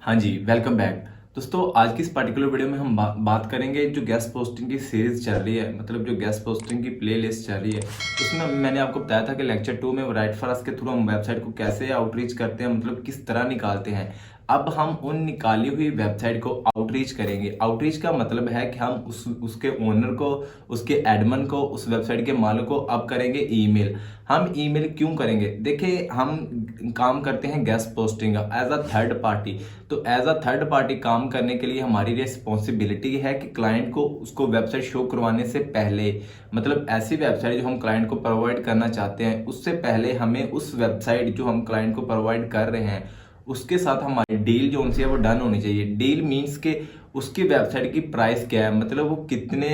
हाँ जी, welcome back. दोस्तों, आज की इस पर्टिकुलर वीडियो में हम बात करेंगे जो गेस्ट पोस्टिंग की सीरीज चल रही है, मतलब जो गेस्ट पोस्टिंग की प्लेलिस्ट चल रही है। उसमें मैंने आपको बताया था कि लेक्चर 2 में राइट फॉर के थ्रू हम वेबसाइट को कैसे आउटरीच करते हैं, मतलब किस तरह निकालते हैं। अब हम उन निकाली हुई वेबसाइट को आउटरीच करेंगे। आउटरीच का मतलब है कि हम उसके ओनर को, उसके एडमिन को, उस वेबसाइट के मालिक को अब करेंगे ईमेल। हम ईमेल क्यों करेंगे? देखिए, हम काम करते हैं guest posting as a third party. तो एज अ थर्ड पार्टी काम करने के लिए हमारी रिस्पॉन्सिबिलिटी है कि क्लाइंट को उसको वेबसाइट शो करवाने से पहले, मतलब ऐसी वेबसाइट जो हम क्लाइंट को प्रोवाइड करना चाहते हैं, उससे पहले हमें उस वेबसाइट जो हम क्लाइंट को प्रोवाइड कर रहे हैं उसके साथ हमारी डील जो उनसे है वो डन होनी चाहिए। डील मीन्स के उसकी वेबसाइट की प्राइस क्या है, मतलब वो कितने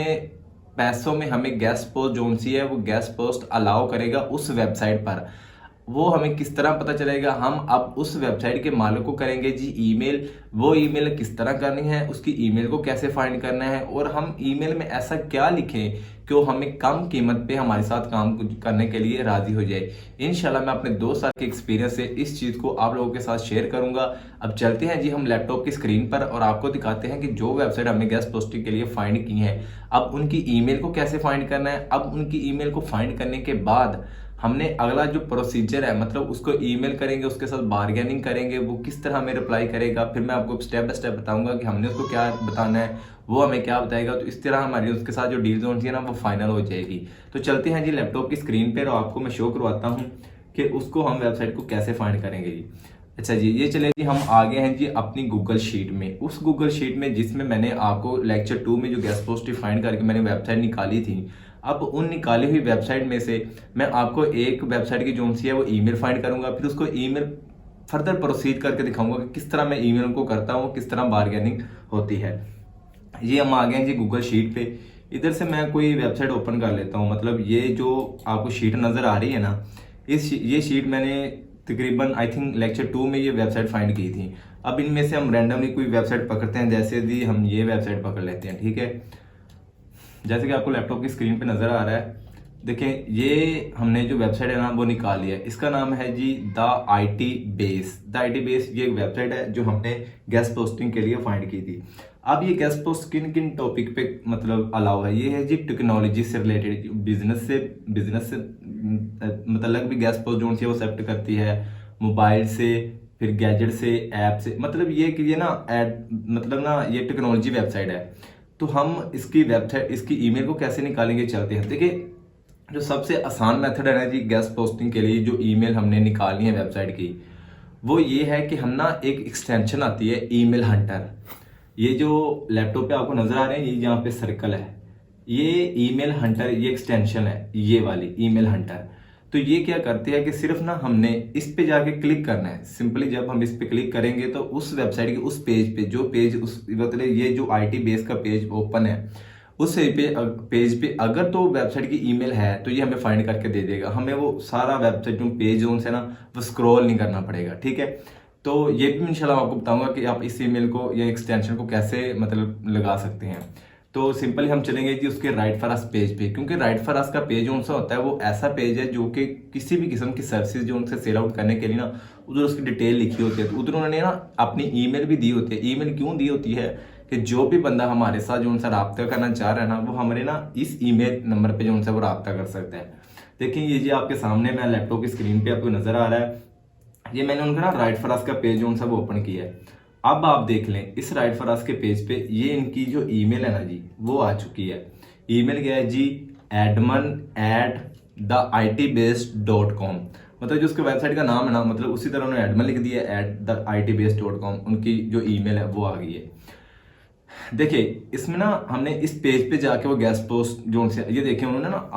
पैसों में हमें गेस्ट पोस्ट जो सी है वो गेस्ट पोस्ट अलाउ करेगा उस वेबसाइट पर। वो हमें किस तरह पता चलेगा? हम अब उस वेबसाइट के मालिक को करेंगे जी ईमेल। वो ईमेल किस तरह करनी है, उसकी ईमेल को कैसे फाइंड करना है, और हम ईमेल में ऐसा क्या लिखें कि वो हमें कम कीमत पे हमारे साथ काम करने के लिए राजी हो जाए। इंशाल्लाह मैं अपने 2 साल के एक्सपीरियंस से इस चीज को आप लोगों के साथ शेयर करूंगा। अब चलते हैं जी हम लैपटॉप की स्क्रीन पर और आपको दिखाते हैं कि जो वेबसाइट हमने गेस्ट पोस्टिंग के लिए फाइंड की है, अब उनकी ईमेल को कैसे फाइंड करना है। अब उनकी ईमेल को फाइंड करने के बाद हमने अगला जो प्रोसीजर है, मतलब उसको ईमेल करेंगे, उसके साथ बार्गेनिंग करेंगे, वो किस तरह हमें रिप्लाई करेगा, फिर मैं आपको स्टेप बाय स्टेप बताऊंगा कि हमने उसको क्या बताना है, वो हमें क्या बताएगा। तो इस तरह हमारी उसके साथ जो डील जोन थी ना वो फाइनल हो जाएगी। तो चलते हैं जी लैपटॉप की स्क्रीन पर और आपको मैं शो करवाता हूँ कि उसको हम वेबसाइट को कैसे फाइंड करेंगे जी। अच्छा जी, ये चले जी हम आ गए हैं जी अपनी गूगल शीट में। उस गूगल शीट में जिसमें मैंने आपको लेक्चर 2 में जो गेस्ट पोस्ट फाइंड करके मैंने वेबसाइट निकाली थी, अब उन निकाली हुई वेबसाइट में से मैं आपको एक वेबसाइट की जो सी है वो ईमेल फाइंड करूंगा, फिर उसको ईमेल फर्दर प्रोसीड करके दिखाऊंगा कि किस तरह मैं ईमेल को करता हूँ, किस तरह बार्गेनिंग होती है। ये हम आ गए हैं जी गूगल शीट पे। इधर से मैं कोई वेबसाइट ओपन कर लेता हूँ, मतलब ये जो आपको शीट नजर आ रही है ना, ये शीट मैंने तकरीबन आई थिंक लेक्चर 2 में ये वेबसाइट फाइंड की थी। अब इनमें से हम रैंडमली कोई वेबसाइट पकड़ते हैं, जैसे जी हम ये वेबसाइट पकड़ लेते हैं, ठीक है। जैसे कि आपको लैपटॉप की स्क्रीन पे नजर आ रहा है, देखें ये हमने जो वेबसाइट है ना वो निकाल लिया है। इसका नाम है जी the IT base. The IT base ये एक वेबसाइट है जो हमने गेस्ट पोस्टिंग के लिए फाइंड की थी। अब ये गेस्ट पोस्ट किन किन टॉपिक पे मतलब अलाउ है? ये है जी टेक्नोलॉजी से रिलेटेड, बिजनेस से मतलब भी गेस्ट पोस्ट जो सी है वो एक्सेप्ट करती है, मोबाइल से, फिर गैजेट से, ऐप से, मतलब ये कि ये ना एड मतलब ना ये टेक्नोलॉजी वेबसाइट है। तो हम इसकी वेबसाइट, इसकी ईमेल को कैसे निकालेंगे चलते हैं। देखिए, जो सबसे आसान मेथड है ना जी गेस्ट पोस्टिंग के लिए जो ईमेल हमने निकालनी है वेबसाइट की, वो ये है कि हम ना एक एक्सटेंशन आती है ईमेल हंटर। ये जो लैपटॉप पे आपको नजर आ रहे हैं, ये यहाँ पे सर्कल है, ये ईमेल हंटर, ये एक्सटेंशन है ये वाली ईमेल हंटर। तो ये क्या करते हैं कि सिर्फ ना हमने इस पे जाके क्लिक करना है। सिंपली जब हम इस पे क्लिक करेंगे तो उस वेबसाइट के उस पेज पे, जो पेज उस मतलब ये जो आईटी बेस का पेज ओपन है, उस पेज पे अगर तो वेबसाइट की ईमेल है तो ये हमें फाइंड करके दे देगा। हमें वो सारा वेबसाइट जो पेज जोन है ना वो स्क्रॉल नहीं करना पड़ेगा, ठीक है। तो ये भी इंशाल्लाह आपको बताऊंगा कि आप इस ईमेल को या एक्सटेंशन को कैसे मतलब लगा सकते हैं। तो सिंपली हम चलेंगे जी उसके राइट फॉर अस पेज पे, क्योंकि राइट फॉर अस का पेज जो सा होता है वो ऐसा पेज है जो कि किसी भी किस्म की सर्विसेज जो उनसे सेल आउट करने के लिए ना उधर उसकी डिटेल लिखी होती है। तो उधर उन्होंने ना अपनी ईमेल भी दी होती है। ईमेल क्यों दी होती है कि जो भी बंदा हमारे साथ जो उनसे रब्ता करना चाह रहा है ना, वो हमारे ना इस ईमेल नंबर पे जो उनसे वो रब्ता कर सकता है। देखिए ये जी आपके सामने मैं लैपटॉप की स्क्रीन पे आपको नजर आ रहा है, ये मैंने उनका ना राइट फॉर अस का पेज जो उनसे वो ओपन किया है। अब आप देख लें इस राइट फॉर अस के पेज पे ये इनकी जो ईमेल है ना जी वो आ चुकी है। ईमेल क्या है जी? admin@theitbase.com। मतलब जो उसके वेबसाइट का नाम है ना, मतलब उसी तरह उन्होंने एडमिन लिख दिया @theitbase.com। उनकी जो ईमेल है वो आ गई है। देखिए इसमें ना हमने इस पेज पे जाके वो गेस्ट पोस्ट जो उनसे ये देखे उन्होंने ना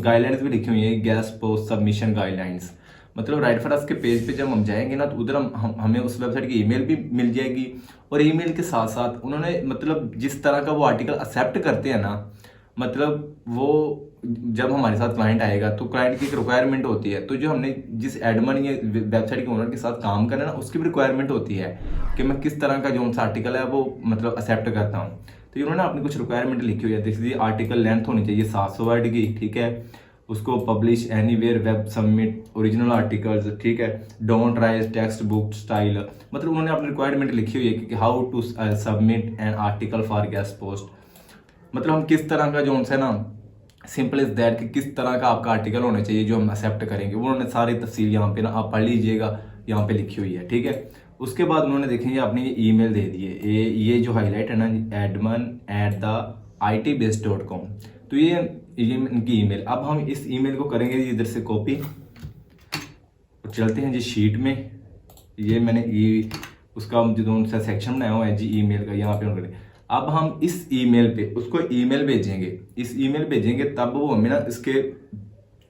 गाइडलाइंस भी लिखी हुई है, गेस्ट पोस्ट सबमिशन गाइडलाइंस। मतलब राइट फॉर अस के पेज पे जब हम जाएंगे ना तो उधर हमें उस वेबसाइट की ईमेल भी मिल जाएगी, और ईमेल के साथ साथ उन्होंने मतलब जिस तरह का वो आर्टिकल एक्सेप्ट करते हैं ना, मतलब वो जब हमारे साथ क्लाइंट आएगा तो क्लाइंट की एक रिक्वायरमेंट होती है। तो जो हमने जिस एडमिन या वेबसाइट के ओनर के साथ काम करना है ना, उसकी भी रिक्वायरमेंट होती है कि मैं किस तरह का जो सा आर्टिकल है वो मतलब एक्सेप्ट करता हूँ। तो इन्होंने अपनी कुछ रिक्वायरमेंट लिखी हुई है। देखिए आर्टिकल लेंथ होनी चाहिए 700 वर्ड की, ठीक है। उसको publish anywhere, web submit original articles, ठीक है, don't rise text book style, मतलब उन्होंने अपनी रिक्वायरमेंट लिखी हुई है कि how to submit an article for guest post, मतलब हम किस तरह का जो है ना, सिंपल इज दैट कि किस तरह का आपका आर्टिकल होना चाहिए जो हम एक्सेप्ट करेंगे, वो उन्होंने सारी तफसील यहाँ पे ना आप पढ़ लीजिएगा, यहाँ पे लिखी हुई है, ठीक है। उसके बाद उन्होंने देखेंगे अपनी ईमेल दे दी है, ये जो हाईलाइट है ना, admin@theitbase.com, तो ये इनकी ईमेल। अब हम इस ईमेल को करेंगे इधर से कॉपी, चलते हैं जी शीट में। ये मैंने उसका जो सा सेक्शन बनाया हुआ है जी ईमेल का, यहाँ पे उन्होंने, अब हम इस ईमेल पे उसको ईमेल भेजेंगे, इस ईमेल भेजेंगे, तब वो हमें ना इसके,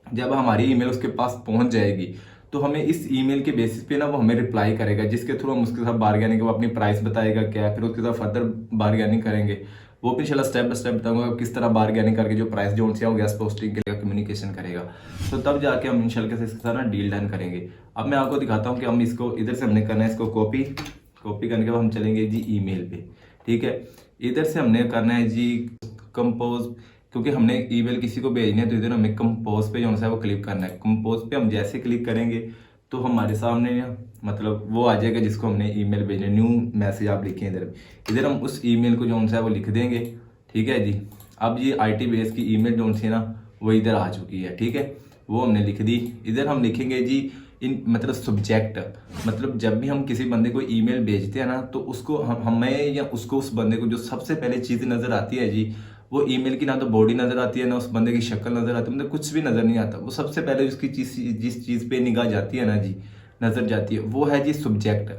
जब हमारी ईमेल उसके पास पहुंच जाएगी तो हमें इस ईमेल के बेसिस पे ना वो हमें रिप्लाई करेगा, जिसके थ्रू हम उसके साथ बारगेनिंग, वो अपनी प्राइस बताएगा क्या है, फिर उसके साथ फर्दर बारगेनिंग करेंगे। वो भी इंशाल्लाह स्टेप बाय स्टेप बताऊंगा किस तरह बारगेनिंग करके जो प्राइस जो उनसे वो गेस्ट पोस्टिंग के लिए कम्युनिकेशन करेगा, तो तब जाके हम इंशाल्लाह इसके साथ ना डील डन करेंगे। अब मैं आपको दिखाता हूँ कि हम इसको इधर से हमने करना है, इसको कॉपी करने के बाद हम चलेंगे जी ईमेल पे, ठीक है। इधर से हमने करना है जी कंपोज, क्योंकि हमने ईमेल किसी को भेजनी है तो इधर हमें कंपोज पे जो है वो क्लिक करना है। कंपोज पे हम जैसे क्लिक करेंगे तो हमारे सामने मतलब वो आ जाएगा जिसको हमने ईमेल भेजना, न्यू मैसेज आप लिखें इधर हम उस ईमेल को जो है वो लिख देंगे, ठीक है जी। अब ये IT बेस की ईमेल जो है ना वो इधर आ चुकी है, ठीक है, वो हमने लिख दी। इधर हम लिखेंगे जी इन मतलब सब्जेक्ट, मतलब जब भी हम किसी बंदे को ईमेल भेजते हैं ना तो उसको हमें या उसको उस बंदे को जो सबसे पहले चीज़ नज़र आती है जी, वो ईमेल की ना तो बॉडी नज़र आती है ना उस बंदे की शक्ल नज़र आती है, मतलब कुछ भी नज़र नहीं आता। वो सबसे पहले उसकी जिस चीज़ पे निगाह जाती है ना जी, नज़र जाती है, वो है जी सब्जेक्ट।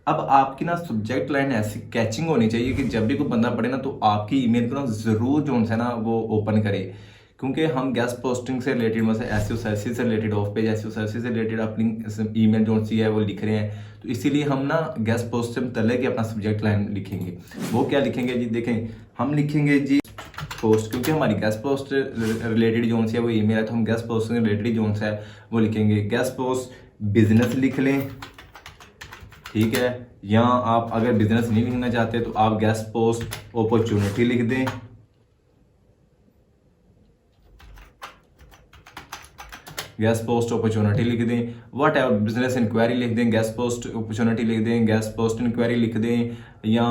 अब आपकी ना सब्जेक्ट लाइन ऐसी कैचिंग होनी चाहिए कि जब भी कोई बंदा पढ़े ना तो आपकी ईमेल को ना ज़रूर जो है ना वो ओपन करे, क्योंकि हम गेस्ट पोस्टिंग से रिलेटेड मतलब एसईओ सर्विस से related, of page SEO service से रिलेटेड अपनी ईमेल जो सी है वो लिख रहे हैं, तो इसीलिए हम ना गेस्ट पोस्ट से तले के अपना सब्जेक्ट लाइन लिखेंगे। वो क्या लिखेंगे जी, देखें हम लिखेंगे जी पोस्ट, क्योंकि हमारी गेस्ट पोस्ट रिलेटेड जो है वो ईमेल है, तो हम गेस्ट पोस्ट से रिलेटेड जो है वो लिखेंगे गेस्ट पोस्ट बिजनेस लिख लें, ठीक है। या आप अगर बिजनेस नहीं लिखना चाहते तो आप गेस्ट पोस्ट अपॉर्चुनिटी लिख दें, गेस्ट पोस्ट अपॉर्चुनिटी लिख दें, वट एवर बिजनेस इंक्वायरी लिख दें, गेस्ट पोस्ट अपॉर्चुनिटी लिख दें, गेस्ट पोस्ट इंक्वायरी लिख दें, या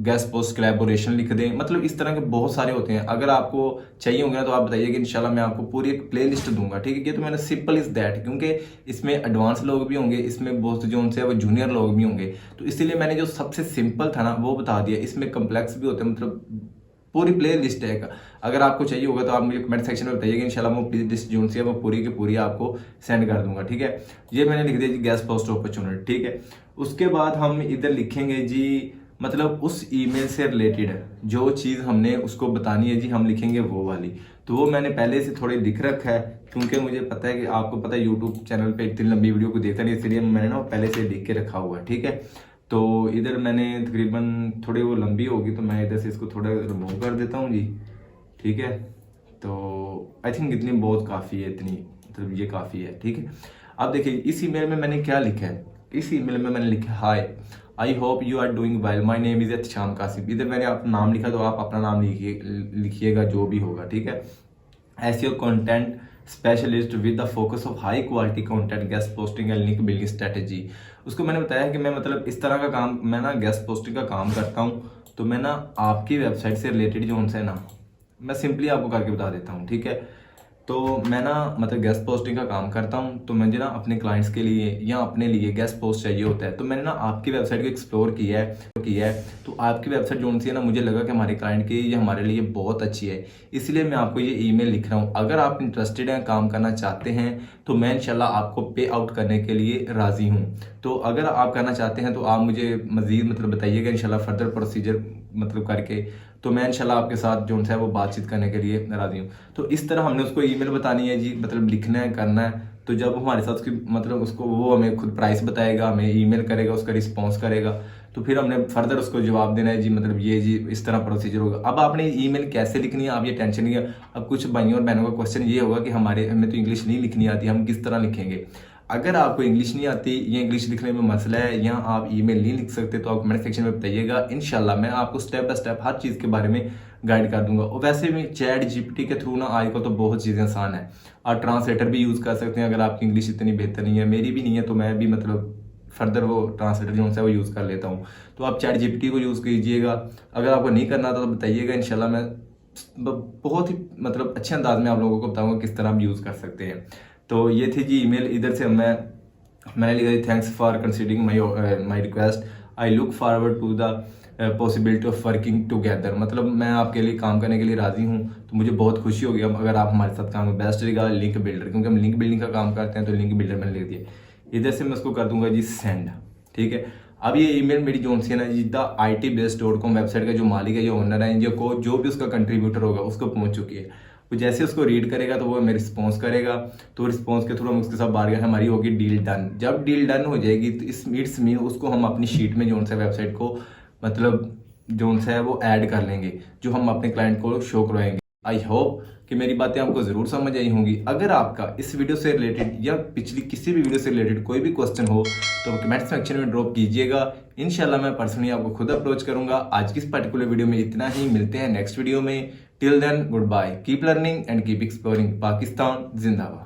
गेस्ट पोस्ट कोलैबोरेशन लिख दें। मतलब इस तरह के बहुत सारे होते हैं, अगर आपको चाहिए होंगे ना तो आप बताइएगा, इंशाल्लाह मैं आपको पूरी एक प्ले लिस्ट दूंगा, ठीक है। ये तो मैंने सिंपल इज दैट, क्योंकि इसमें एडवांस लोग भी होंगे, इसमें बहुत जो उनसे वो जूनियर लोग भी होंगे, तो इसीलिए मैंने जो सबसे सिंपल था ना वो बता दिया। इसमें कम्प्लेक्स भी होते हैं, मतलब पूरी प्ले लिस्ट है। अगर आपको चाहिए होगा तो आप मुझे कमेंट सेक्शन में बताइएगा, इंशाल्लाह मैं प्ले लिस्ट जो है वो पूरी की पूरी आपको सेंड कर दूंगा, ठीक है। ये मैंने लिख दिया जी गेस्ट पोस्ट अपॉर्चुनिटी, ठीक है। उसके बाद हम इधर लिखेंगे जी मतलब उस ईमेल से रिलेटेड जो चीज़ हमने उसको बतानी है जी, हम लिखेंगे वो वाली। तो वो मैंने पहले से थोड़ी लिख रखा है, क्योंकि मुझे पता है कि आपको पता है यूट्यूब चैनल पे इतनी लंबी वीडियो को देखता नहीं, इसलिए मैंने ना पहले से लिख के रखा हुआ है, ठीक है। तो इधर मैंने तकरीबन थोड़ी वो लंबी होगी तो मैं इधर से इसको थोड़ा रिमूव कर देता हूँ जी, ठीक है। तो आई थिंक इतनी बहुत काफ़ी है, इतनी मतलब ये काफ़ी है, ठीक है। अब देखिए इस ईमेल में मैंने क्या लिखा है, इस ईमेल में मैंने लिखा hi I hope you are doing well, my name is Ehtisham Qasim. इधर मैंने अपना नाम लिखा, तो आप अपना नाम लिखिएगा जो भी होगा, ठीक है। SEO content specialist with the focus of high quality content guest posting and link building strategy. उसको मैंने बताया कि मैं मतलब इस तरह का काम, मैं ना गेस्ट पोस्टिंग का काम करता हूँ, तो मैं ना आपकी वेबसाइट से रिलेटेड जो उनसे ना मैं सिंपली आपको करके बता देता हूँ, ठीक है। तो मैं ना मतलब गेस्ट पोस्टिंग का काम करता हूँ, तो मुझे ना अपने क्लाइंट्स के लिए या अपने लिए गेस्ट पोस्ट चाहिए होता है, तो मैंने ना आपकी वेबसाइट को एक्सप्लोर किया है। तो आपकी वेबसाइट जो सी है ना मुझे लगा कि हमारे क्लाइंट की ये हमारे लिए बहुत अच्छी है, इसलिए मैं आपको ये ईमेल लिख रहा हूँ। अगर आप इंटरेस्टेड हैं, काम करना चाहते हैं, तो मैं इंशाल्लाह आपको पे आउट करने के लिए राज़ी हूँ। तो अगर आप करना चाहते हैं तो आप मुझे मज़ीद मतलब बताइएगा, इंशाल्लाह फर्दर प्रोसीजर मतलब करके तो मैं इंशाल्लाह आपके साथ जो है वो बातचीत करने के लिए राज़ी हूँ। तो इस तरह हमने उसको ईमेल बतानी है जी, मतलब लिखना है, करना है। तो जब हमारे साथ उसकी मतलब उसको वो हमें खुद प्राइस बताएगा, हमें ईमेल करेगा, उसका रिस्पॉन्स करेगा, तो फिर हमने फर्दर उसको जवाब देना है जी, मतलब ये जी इस तरह प्रोसीजर होगा। अब आपने ईमेल कैसे लिखनी है आप ये टेंशन नहीं है। अब कुछ भाइयों और बहनों का क्वेश्चन ये होगा कि हमें तो इंग्लिश नहीं लिखनी आती, हम किस तरह लिखेंगे। अगर आपको इंग्लिश नहीं आती या इंग्लिश लिखने में मसला है या आप ईमेल नहीं लिख सकते, तो आप कमेंट सेक्शन में बताइएगा, इंशाल्लाह मैं आपको स्टेप बाय स्टेप हर चीज़ के बारे में गाइड कर दूंगा। और वैसे भी चैट जीपीटी के थ्रू ना आजकल तो बहुत चीज़ें आसान है। आप ट्रांसलेटर भी यूज़ कर सकते हैं, अगर आपकी इंग्लिश इतनी बेहतर नहीं है, मेरी भी नहीं है, तो मैं भी मतलब फर्दर वो ट्रांसलेटर जो है वो यूज़ कर लेता हूँ। तो आप चैट जीपीटी को यूज़ कीजिएगा। अगर आपको नहीं करना था तो बताइएगा, इंशाल्लाह मैं बहुत ही मतलब अच्छे अंदाज में आप लोगों को बताऊंगा किस तरह आप यूज़ कर सकते हैं। तो ये थी जी ईमेल। इधर से मैंने लिखा थी, thanks for considering my request, I look forward to the possibility of working together. मतलब मैं आपके लिए काम करने के लिए राजी हूँ, तो मुझे बहुत खुशी होगी अगर आप हमारे साथ काम करें। बेस्ट रहेगा लिंक बिल्डर, क्योंकि हम लिंक बिल्डिंग का काम करते हैं, तो लिंक बिल्डर मैंने लिख दिया। इधर से मैं उसको कर दूंगा जी सेंड। ठीक है, अब ये ईमेल मेरी जो सी है ना जी theitbase.com वेबसाइट का जो मालिक है, जो ओनर है, जो भी उसका कंट्रीब्यूटर होगा उसको पहुंच चुकी है। वो जैसे उसको रीड करेगा तो वो हमें रिस्पॉन्स करेगा, तो रिस्पॉन्स के थ्रू हम उसके साथ बात करेंगे, हमारी होगी डील डन। जब डील डन हो जाएगी तो इस मीट्स में उसको हम अपनी शीट में जो सा वेबसाइट को मतलब जो सा है वो ऐड कर लेंगे, जो हम अपने क्लाइंट को शो करवाएंगे। आई होप कि मेरी बातें आपको ज़रूर समझ आई होंगी। अगर आपका इस वीडियो से रिलेटेड या पिछली किसी भी वीडियो से रिलेटेड कोई भी क्वेश्चन हो तो कमेंट सेक्शन में ड्रॉप कीजिएगा। इंशाल्लाह मैं पर्सनली आपको खुद अप्रोच करूंगा। आज की इस पर्टिकुलर वीडियो में इतना ही, मिलते हैं नेक्स्ट वीडियो में। Till then goodbye, keep learning and keep exploring. Pakistan जिंदाबाद।